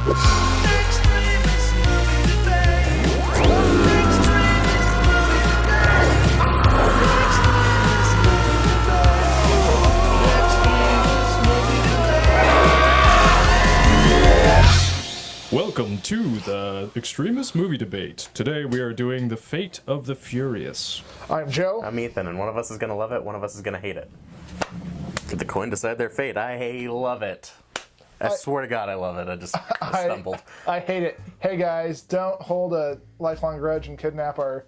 Welcome to the Extremist Movie Debate. Today we are doing The Fate of the Furious. I'm Joe. I'm Ethan, and one of us is going to love it, one of us is going to hate it. Let the coin decide their fate. I love it. I swear to God I love it. I just stumbled. I hate it. Hey guys, don't hold a lifelong grudge and kidnap our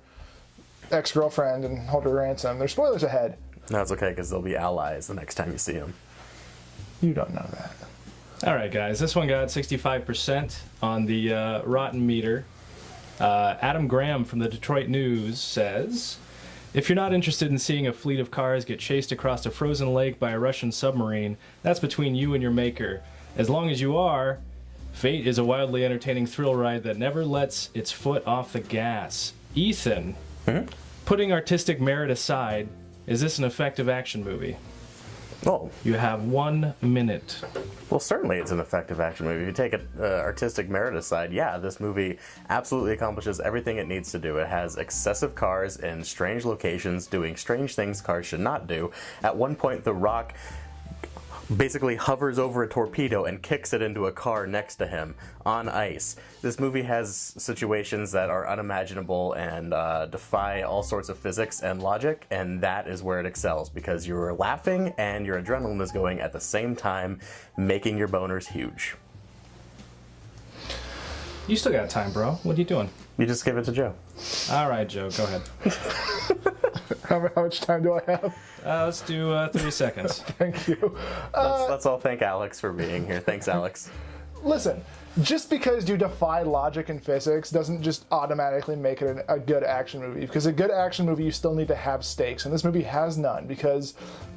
ex-girlfriend and hold her ransom. There's spoilers ahead. No, it's okay, because they'll be allies the next time you see them. You don't know that. All right, guys, this one got 65% on the Rotten meter. Adam Graham from the Detroit News says, if you're not interested in seeing a fleet of cars get chased across a frozen lake by a Russian submarine, that's between you and your maker. As long as you are, Fate is a wildly entertaining thrill ride that never lets its foot off the gas. Ethan, putting artistic merit aside, is this an effective action movie? Oh. You have 1 minute. Well, certainly it's an effective action movie. If you take artistic merit aside, yeah, this movie absolutely accomplishes everything it needs to do. It has excessive cars in strange locations doing strange things cars should not do. At one point, The Rock basically hovers over a torpedo and kicks it into a car next to him on ice. This movie has situations that are unimaginable and defy all sorts of physics and logic, and that is where it excels, because you're laughing and your adrenaline is going at the same time, making your boners huge. You still got time, bro. What are you doing? You just give it to Joe. All right, Joe, go ahead. How much time do I have? Let's do 30 seconds. Thank you. Let's all thank Alex for being here. Thanks, Alex. Listen, just because you defy logic and physics doesn't just automatically make it a good action movie. Because a good action movie, you still need to have stakes. And this movie has none, because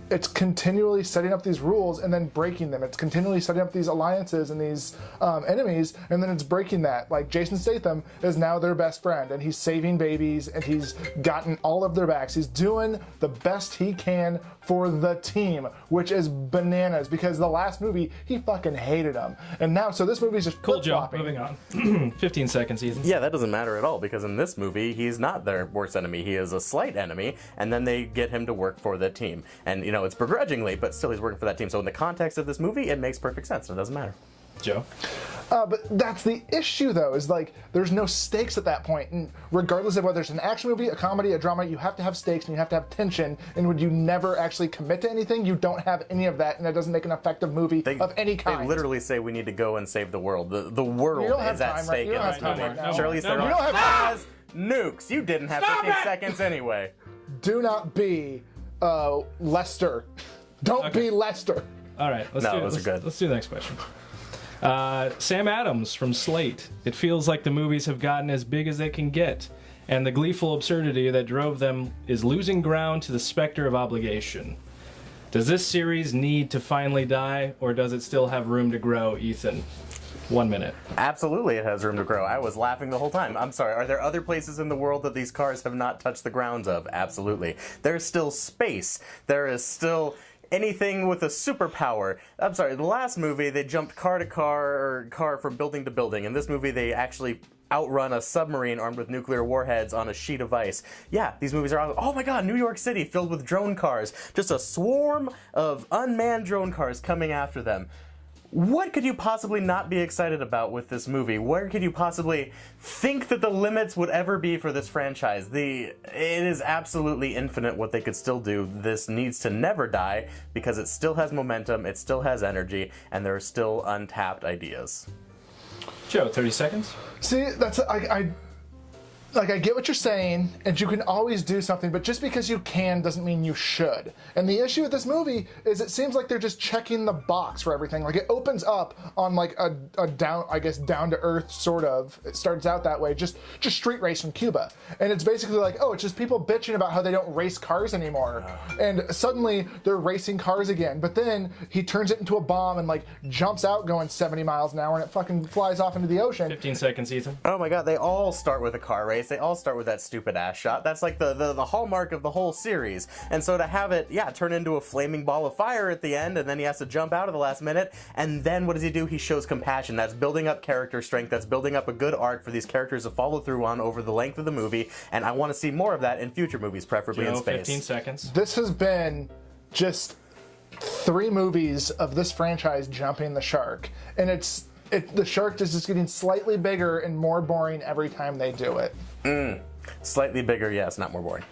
it's continually setting up these rules and then breaking them. It's continually setting up these alliances and these enemies, and then it's breaking that. Like, Jason Statham is now their best friend, and he's saving babies, and he's gotten all of their backs. He's doing the best he can for the team, which is bananas, because the last movie, he fucking hated them. And now, so this movie's just Cool, Joe. flip-flopping. Moving on. 15 seconds, Ethan. Yeah, that doesn't matter at all, because in this movie, he's not their worst enemy. He is a slight enemy, and then they get him to work for the team. And, you know, it's begrudgingly, but still he's working for that team. So in the context of this movie, it makes perfect sense. It doesn't matter. Joe? But that's the issue, though, is like, there's no stakes at that point. And regardless of whether it's an action movie, a comedy, a drama, you have to have stakes and you have to have tension. And when you never actually commit to anything, you don't have any of that, and that doesn't make an effective movie of any kind. They literally say we need to go and save the world. The world is at stake in this movie. Charlize Theron has nukes. You didn't have 15 seconds anyway. Do not be Lester. Don't be Lester. All right, let's do the next question. Sam Adams from Slate. It feels like the movies have gotten as big as they can get, and the gleeful absurdity that drove them is losing ground to the specter of obligation. Does this series need to finally die, or does it still have room to grow, Ethan? 1 minute. Absolutely, it has room to grow. I was laughing the whole time. I'm sorry, are there other places in the world that these cars have not touched the grounds of? Absolutely. There's still space. There is still anything with a superpower. I'm sorry, the last movie, they jumped car to car, or car from building to building. In this movie, they actually outrun a submarine armed with nuclear warheads on a sheet of ice. Yeah, these movies are awesome. Oh my god, New York City filled with drone cars. Just a swarm of unmanned drone cars coming after them. What could you possibly not be excited about with this movie? Where could you possibly think that the limits would ever be for this franchise? It is absolutely infinite what they could still do. This needs to never die because it still has momentum, it still has energy, and there are still untapped ideas. Joe, 30 seconds. See, that's I get what you're saying, and you can always do something, but just because you can doesn't mean you should. And the issue with this movie is it seems like they're just checking the box for everything. Like, it opens up on like a down to earth sort of. It starts out that way, just street race from Cuba, and it's basically like, oh, it's just people bitching about how they don't race cars anymore, and suddenly they're racing cars again. But then he turns it into a bomb and like jumps out going 70 miles an hour, and it fucking flies off into the ocean. 15 seconds, Ethan. Oh my god, they all start with a car race. race, they all start with that stupid ass shot. That's like the hallmark of the whole series. And so to have it, turn into a flaming ball of fire at the end, and then he has to jump out at the last minute, and then what does he do? He shows compassion. That's building up character strength. That's building up a good arc for these characters to follow through on over the length of the movie, and I want to see more of that in future movies, preferably in space. 15 seconds. This has been just 3 movies of this franchise jumping the shark, and the shark is just getting slightly bigger and more boring every time they do it. Slightly bigger, yes, not more boring.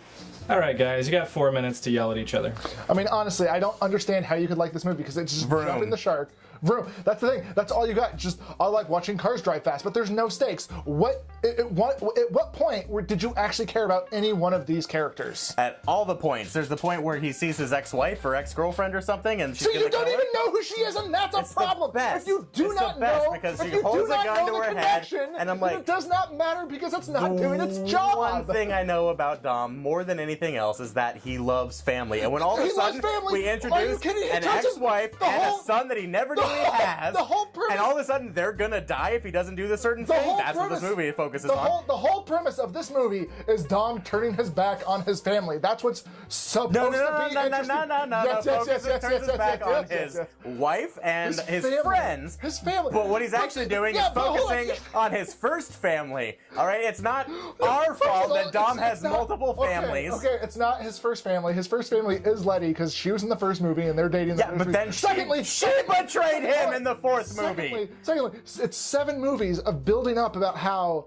All right, guys, you got 4 minutes to yell at each other. I mean, honestly, I don't understand how you could like this movie because it's just jumping the shark. Vroom. That's the thing. That's all you got. Just, I like watching cars drive fast, but there's no stakes. At what point did you actually care about any one of these characters? At all the points. There's the point where he sees his ex-wife or ex-girlfriend or something, and she's so you don't even know who she is, and that's a problem. If you do not know, because if she you holds do a not gun know to the her head, connection, and I'm like, it does not matter because it's not doing its job. One thing I know about Dom more than anything else is that he loves family, and when all of a sudden we introduce an ex-wife and a son that he never knew he has, and all of a sudden they're gonna die if he doesn't do the certain thing. That's what this movie focuses on. The whole premise of this movie is Dom turning his back on his family. That's what's supposed to be interesting. Yes. Turns his back on his wife and his friends. His family. But what he's actually doing is focusing on his first family. All right, it's not our fault that Dom has multiple families. Okay, it's not his first family. His first family is Letty because she was in the first movie and they're dating. Yeah, but then she betrayed him in the fourth movie. Secondly, it's 7 movies of building up about how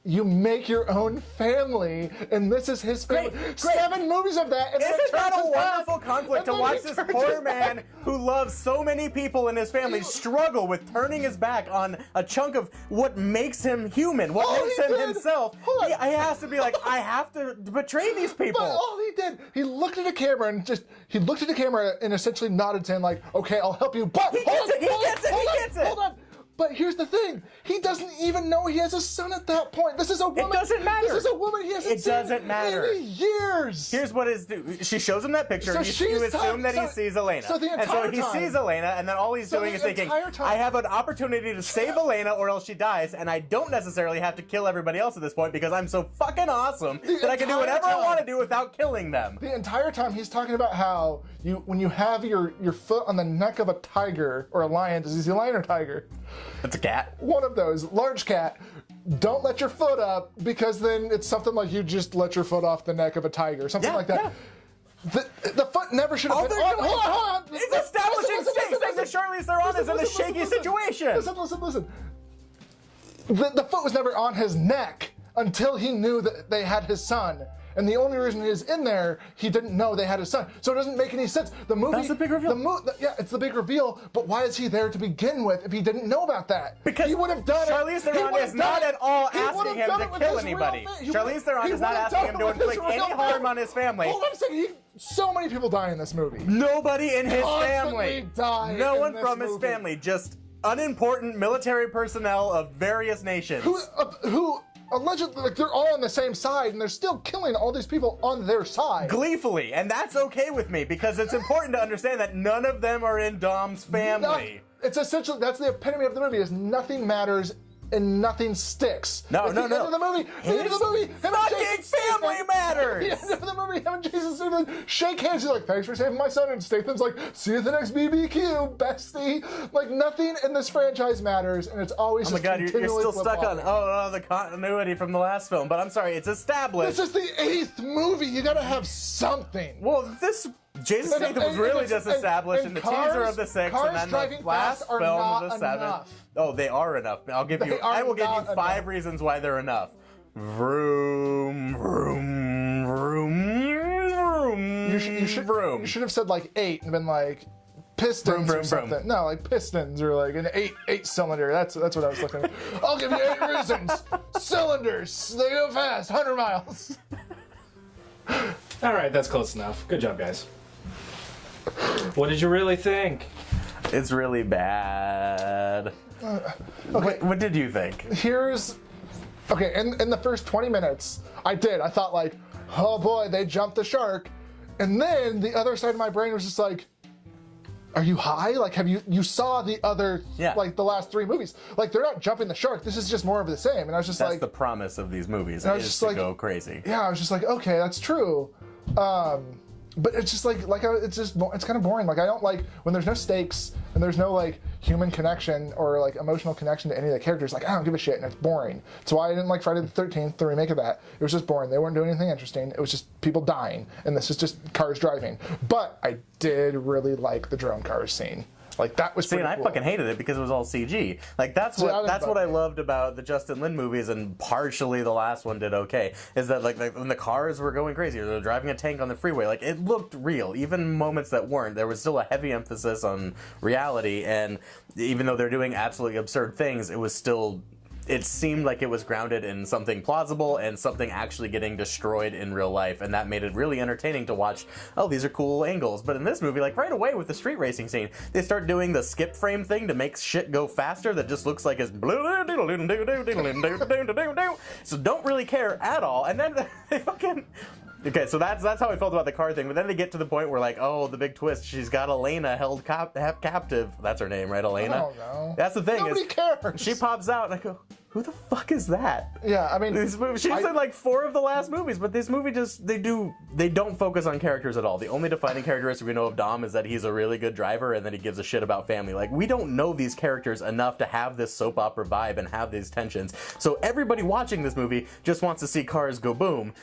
you make your own family, and this is his family. Great. 7 movies of that. And isn't that a wonderful conflict to watch this poor man who loves so many people in his family struggle with turning his back on a chunk of what makes him human, what makes him himself? He has to be like, I have to betray these people. But all he did, he looked at the camera and essentially nodded saying like, okay, I'll help you. But he gets it. Hold on. But here's the thing: he doesn't even know he has a son at that point. This is a woman. It doesn't matter. This is a woman he hasn't seen in years. Here's what she shows him that picture. So you assume that he sees Elena. So he sees Elena, and then all he's doing is thinking, I have an opportunity to save Elena or else she dies, and I don't necessarily have to kill everybody else at this point because I'm so fucking awesome that I can do whatever I want to do without killing them. The entire time he's talking about how when you have your foot on the neck of a tiger or a lion, is he a lion or tiger? It's a cat. One of those, large cat. Don't let your foot up because then it's something like you just let your foot off the neck of a tiger, something like that. Yeah. The foot never should have been on. Hold on. It's establishing stakes. The Charlize Theron is in a shaky situation. Listen. The foot was never on his neck until he knew that they had his son. And the only reason he is in there, he didn't know they had his son. So it doesn't make any sense. The movie. That's the big reveal. It's the big reveal. But why is he there to begin with if he didn't know about that? Because he would have done Charlize Theron is not at all asking him to kill anybody. Charlize Theron is not asking him to inflict any harm on his family. Hold on a second. So many people die in this movie. Nobody in his family. No one from his movie. family. Just unimportant military personnel of various nations. Who allegedly, like, they're all on the same side and they're still killing all these people on their side. Gleefully, and that's okay with me because it's important to understand that none of them are in Dom's family. It's essentially, that's the epitome of the movie, is nothing matters and nothing sticks. No. End of the movie, fucking family matters. The end of the movie, him and Jason Statham shake hands. He's like, thanks for saving my son. And Statham's like, see you at the next BBQ, bestie. Like, nothing in this franchise matters, and it's always just continually you're still stuck on flip-flopping. the continuity from the last film. But I'm sorry, it's established. This is the 8th movie. You gotta have something. Well, Jason Statham was really just established in the teaser of the 6th and then the last film of the 7th. Oh, they are enough. I will give you 5 reasons why they're enough. Vroom, vroom, vroom, vroom. You should have said like 8 and been like pistons or something. Vroom. No, like pistons or like an 8 cylinder. That's what I was looking at. I'll give you 8 reasons. Cylinders. They go fast. 100 miles. All right, that's close enough. Good job, guys. What did you really think? It's really bad. Okay. What did you think? Okay, in the first 20 minutes, I thought like, oh boy, they jumped the shark. And then the other side of my brain was just like, are you high? Like, have you saw the other, Yeah. like the last 3 movies? Like, they're not jumping the shark. This is just more of the same. And I was just That's like, the promise of these movies. I was Is just to like- go crazy. yeah, I was just like, okay, that's true. But it's just it's kind of boring. Like, I don't like when there's no stakes and there's no like human connection or like emotional connection to any of the characters. Like, I don't give a shit, and it's boring. That's why I didn't like Friday the 13th, the remake of that. It was just boring. They weren't doing anything interesting. It was just people dying, and this is just cars driving. But I did really like the drone cars scene. Like, that was See, pretty and I cool. fucking hated it because it was all CG. Like, that's See, I what didn't that's bug what I me. loved about the Justin Lin movies, and partially the last one did okay. Is that like when the cars were going crazy, or they're driving a tank on the freeway, like it looked real. Even moments that weren't, there was still a heavy emphasis on reality. And even though they're doing absolutely absurd things, it was still. It seemed like it was grounded in something plausible and something actually getting destroyed in real life, and that made it really entertaining to watch. Oh, these are cool angles. But in this movie, like right away with the street racing scene, they start doing the skip frame thing to make shit go faster that just looks like it's so don't really care at all. And then they fucking... Okay, so that's how I felt about the car thing, but then they get to the point where like, oh, the big twist, she's got Elena held captive. That's her name, right, Elena? I don't know. That's the thing. Nobody cares. She pops out and I go, who the fuck is that? Yeah, I mean, She's in like 4 of the last movies, but this movie just, they don't focus on characters at all. The only defining characteristic we know of Dom is that he's a really good driver and that he gives a shit about family. Like, we don't know these characters enough to have this soap opera vibe and have these tensions. So everybody watching this movie just wants to see cars go boom.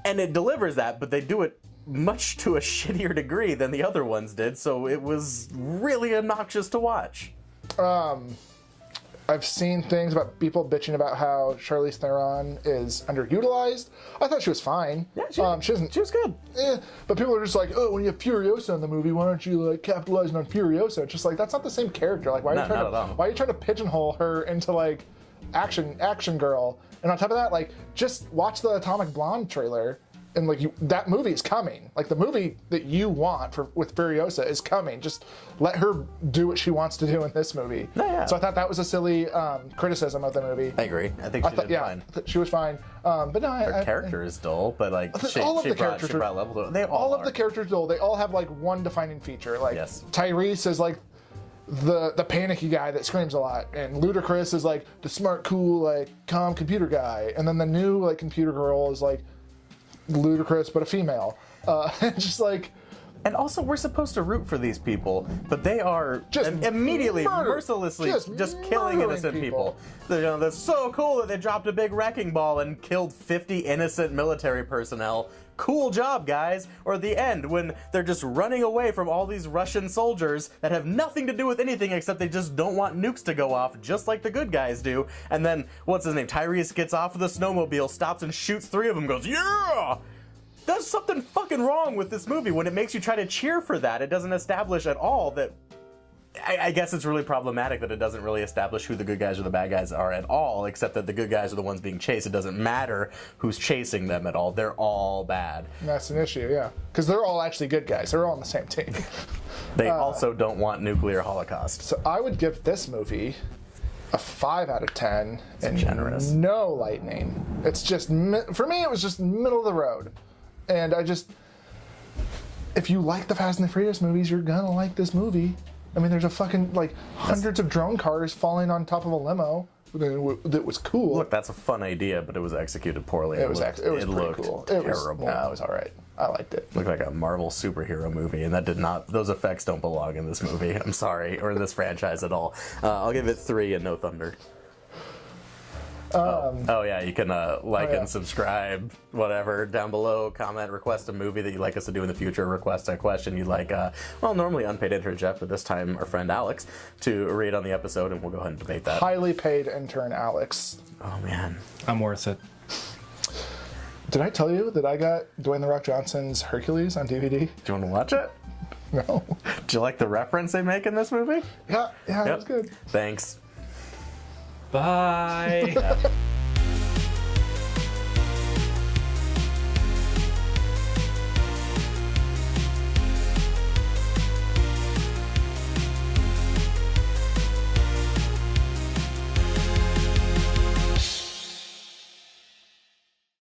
And it delivers that, but they do it much to a shittier degree than the other ones did, so it was really obnoxious to watch. I've seen things about people bitching about how Charlize Theron is underutilized. I thought she was fine. Yeah, she isn't. She was good. But people are just like, oh, when you have Furiosa in the movie, why aren't you like capitalizing on Furiosa? It's just like, that's not the same character. Like, why are you trying to pigeonhole her into like action girl? And on top of that, like, just watch the Atomic Blonde trailer, and like that movie is coming. Like, the movie that you want with Furiosa is coming. Just let her do what she wants to do in this movie. Yeah. So I thought that was a silly criticism of the movie. I agree. I think she did fine. She was fine. But no, Her character is dull, but like she brought level to it. They all of the characters dull. They all have like one defining feature. Like, yes. Tyrese is like the panicky guy that screams a lot, and Ludacris is like the smart, cool, like calm computer guy, and then the new like computer girl is like Ludacris but a female. Just like. And also, we're supposed to root for these people, but they are Just immediately, mercilessly, just killing innocent people. That's so cool that they dropped a big wrecking ball and killed 50 innocent military personnel. Cool job, guys. Or at the end, when they're just running away from all these Russian soldiers that have nothing to do with anything except they just don't want nukes to go off, just like the good guys do. And then, what's his name? Tyrese gets off of the snowmobile, stops and shoots 3 of them, goes, yeah! There's something fucking wrong with this movie when it makes you try to cheer for that. It doesn't establish at all that... I guess it's really problematic that it doesn't really establish who the good guys or the bad guys are at all, except that the good guys are the ones being chased. It doesn't matter who's chasing them at all. They're all bad. And that's an issue, yeah. Because they're all actually good guys. They're all on the same team. They also don't want nuclear holocaust. So I would give this movie a 5 out of 10. And generous. No lightning. It's just, for me, it was just middle of the road. And if you like the Fast and the Furious movies, you're gonna like this movie. I mean, there's a fucking, like, hundreds of drone cars falling on top of a limo that was cool. Look, that's a fun idea, but it was executed poorly. It was pretty looked cool. terrible. It was all right. I liked it. Looked like a Marvel superhero movie, and that did not. Those effects don't belong in this movie. I'm sorry, or in this franchise at all. I'll give it 3 and no thunder. Oh yeah, you can like and subscribe, whatever, down below. Comment, request a movie that you'd like us to do in the future. Request a question you'd like. Well, normally unpaid intern Jeff, but this time our friend Alex to read on the episode, and we'll go ahead and debate that. Highly paid intern Alex. Oh man, I'm worth it. Did I tell you that I got Dwayne The Rock Johnson's Hercules on DVD? Do you want to watch it? No. Do you like the reference they make in this movie? Yeah, that was good. Thanks. Bye.